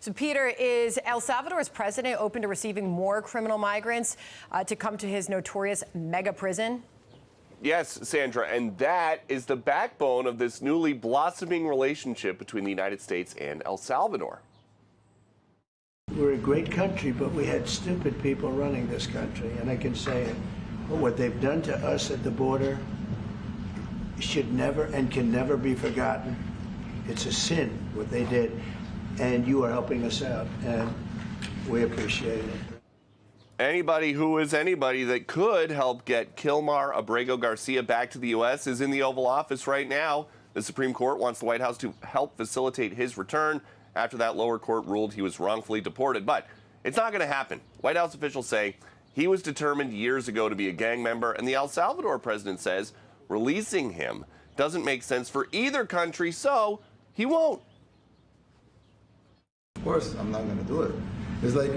So, Peter, is El Salvador's president open to receiving more criminal migrants to come to his notorious mega prison? Yes, Sandra, and that is the backbone of this newly blossoming relationship between the United States and El Salvador. We're a great country, but we had stupid people running this country, and I can say it. But what they've done to us at the border should never and can never be forgotten. It's a sin, what they did, and you are helping us out, and we appreciate it. Anybody who is anybody that could help get Kilmar Abrego Garcia back to the U.S. is in the Oval Office right now. The Supreme Court wants the White House to help facilitate his return after that lower court ruled he was wrongfully deported. But it's not going to happen. White House officials say he was determined years ago to be a gang member, and the El Salvador president says releasing him doesn't make sense for either country, so he won't. Of course, I'm not going to do it. It's like,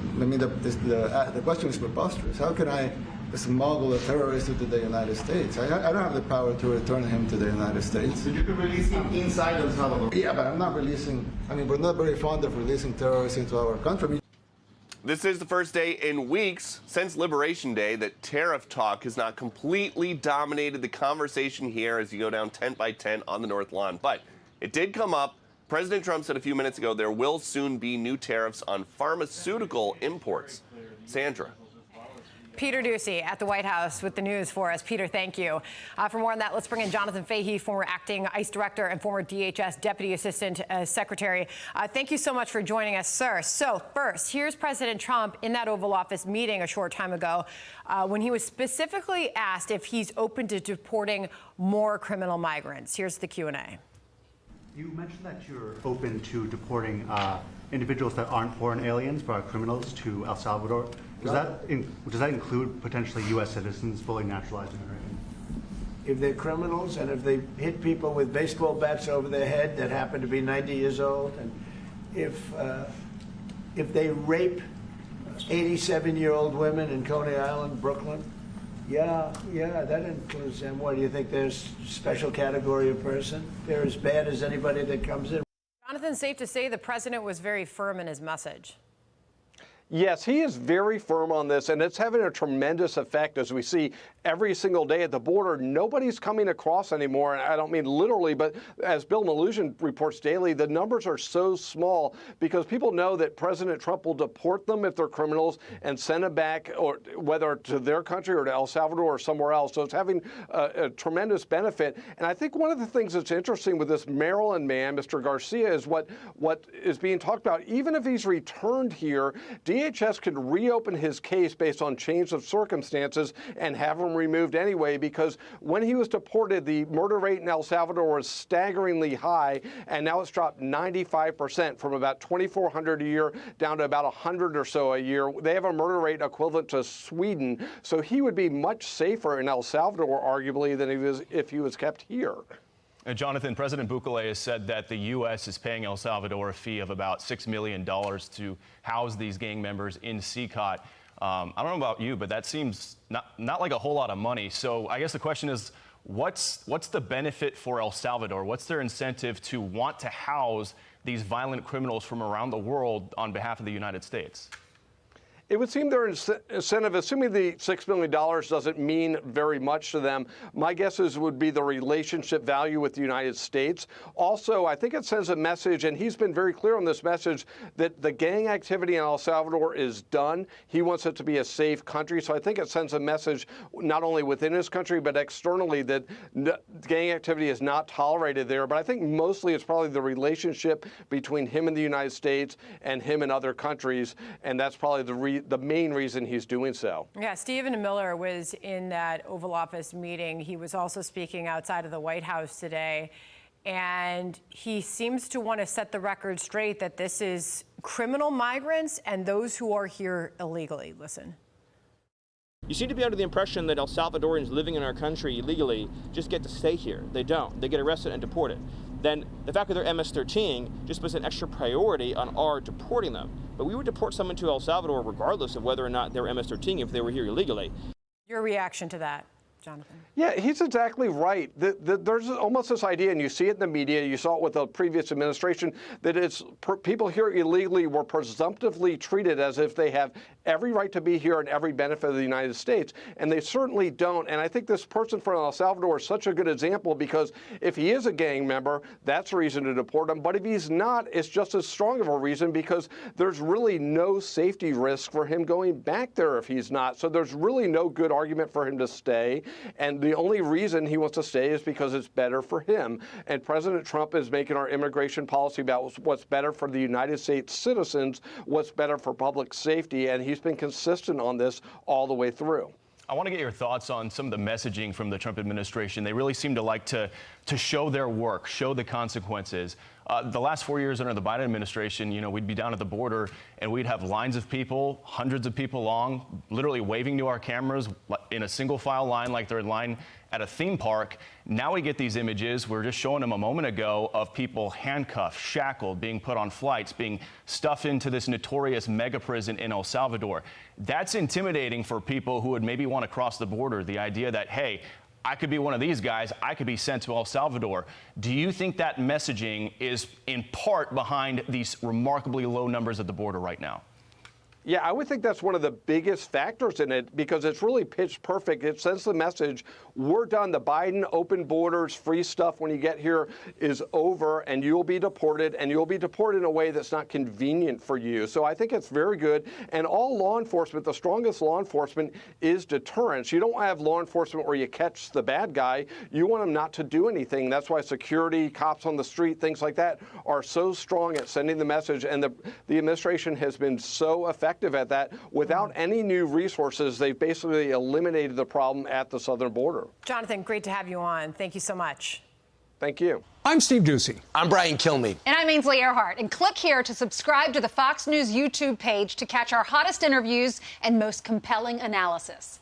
the question is preposterous. How can I smuggle a terrorist into the United States? I don't have the power to return him to the United States. So you could release him inside El Salvador? Yeah, but I'm not releasing, we're not very fond of releasing terrorists into our country. This is the first day in weeks since Liberation Day that tariff talk has not completely dominated the conversation here as you go down tent by tent on the North Lawn. But it did come up. President Trump said a few minutes ago there will soon be new tariffs on pharmaceutical imports. Sandra. Peter Doocy at the White House with the news for us. Peter, thank you. For more on that, let's bring in Jonathan Fahey, former acting ICE director and former DHS Deputy Assistant Secretary. Thank you so much for joining us, sir. So first, here's President Trump in that Oval Office meeting a short time ago when he was specifically asked if he's open to deporting more criminal migrants. Here's the Q&A. You mentioned that you're open to deporting individuals that aren't foreign aliens but are criminals to El Salvador. Does that include potentially U.S. citizens, fully naturalized Americans? If they're criminals and if they hit people with baseball bats over their head that happen to be 90 years old, and if they rape 87-year-old women in Coney Island, Brooklyn, yeah, that includes them. What do you think? There's a special category of person? They're as bad as anybody that comes in. Jonathan, safe to say the president was very firm in his message. Yes, he is very firm on this, and it's having a tremendous effect as we see every single day at the border. Nobody's coming across anymore, and I don't mean literally, but as Bill Maloogian reports daily, the numbers are so small because people know that President Trump will deport them if they're criminals and send them back, or whether to their country or to El Salvador or somewhere else. So it's having a tremendous benefit. And I think one of the things that's interesting with this Maryland man, Mr. Garcia, is what is being talked about. Even if he's returned here, DHS could reopen his case based on change of circumstances and have him removed anyway, because when he was deported, the murder rate in El Salvador was staggeringly high, and now it's dropped 95% from about 2,400 a year down to about 100 or so a year. They have a murder rate equivalent to Sweden, so he would be much safer in El Salvador, arguably, than he was if he was kept here. Jonathan, President Bukele has said that the U.S. is paying El Salvador a fee of about $6 million to house these gang members in CCOT. I don't know about you, but that seems not like a whole lot of money. So I guess the question is, what's the benefit for El Salvador? What's their incentive to want to house these violent criminals from around the world on behalf of the United States? It would seem their incentive, assuming the $6 million doesn't mean very much to them, my guess is would be the relationship value with the United States. Also, I think it sends a message, and he's been very clear on this message, that the gang activity in El Salvador is done. He wants it to be a safe country. So I think it sends a message not only within his country, but externally, that gang activity is not tolerated there. But I think mostly it's probably the relationship between him and the United States and him and other countries, and that's probably the main reason he's doing so. Yeah, Stephen Miller was in that Oval Office meeting. He was also speaking outside of the White House today, and he seems to want to set the record straight that this is criminal migrants and those who are here illegally. Listen. You seem to be under the impression that El Salvadorians living in our country illegally just get to stay here. They don't. They get arrested and deported. Then the fact that they're MS-13 just puts an extra priority on our deporting them. But we would deport someone to El Salvador regardless of whether or not they were MS-13 if they were here illegally. Your reaction to that, Jonathan? Yeah, he's exactly right. There's almost this idea, and you see it in the media, you saw it with the previous administration, that people here illegally were presumptively treated as if they have every right to be here and every benefit of the United States, and they certainly don't. And I think this person from El Salvador is such a good example, because if he is a gang member, that's a reason to deport him. But if he's not, it's just as strong of a reason, because there's really no safety risk for him going back there if he's not. So there's really no good argument for him to stay. And the only reason he wants to stay is because it's better for him. And President Trump is making our immigration policy about what's better for the United States citizens, what's better for public safety. And he's been consistent on this all the way through. I want to get your thoughts on some of the messaging from the Trump administration. They really seem to like to show their work, show the consequences. The last 4 years under the Biden administration, we'd be down at the border and we'd have lines of people, hundreds of people long, literally waving to our cameras in a single file line like they're in line at a theme park. Now we get these images, we were just showing them a moment ago, of people handcuffed, shackled, being put on flights, being stuffed into this notorious mega prison in El Salvador. That's intimidating for people who would maybe want to cross the border. The idea that, hey, I could be one of these guys, I could be sent to El Salvador. Do you think that messaging is in part behind these remarkably low numbers at the border right now? Yeah, I would think that's one of the biggest factors in it, because it's really pitch perfect. It sends the message, we're done. The Biden open borders, free stuff when you get here is over, and you'll be deported, and you'll be deported in a way that's not convenient for you. So I think it's very good. And all law enforcement, the strongest law enforcement is deterrence. You don't have law enforcement where you catch the bad guy. You want them not to do anything. That's why security, cops on the street, things like that are so strong at sending the message. And the administration has been so effective at that. Without any new resources, they've basically eliminated the problem at the southern border. Jonathan, great to have you on. Thank you so much. Thank you. I'm Steve Doocy. I'm Brian Kilmeade. And I'm Ainsley Earhart. And click here to subscribe to the Fox News YouTube page to catch our hottest interviews and most compelling analysis.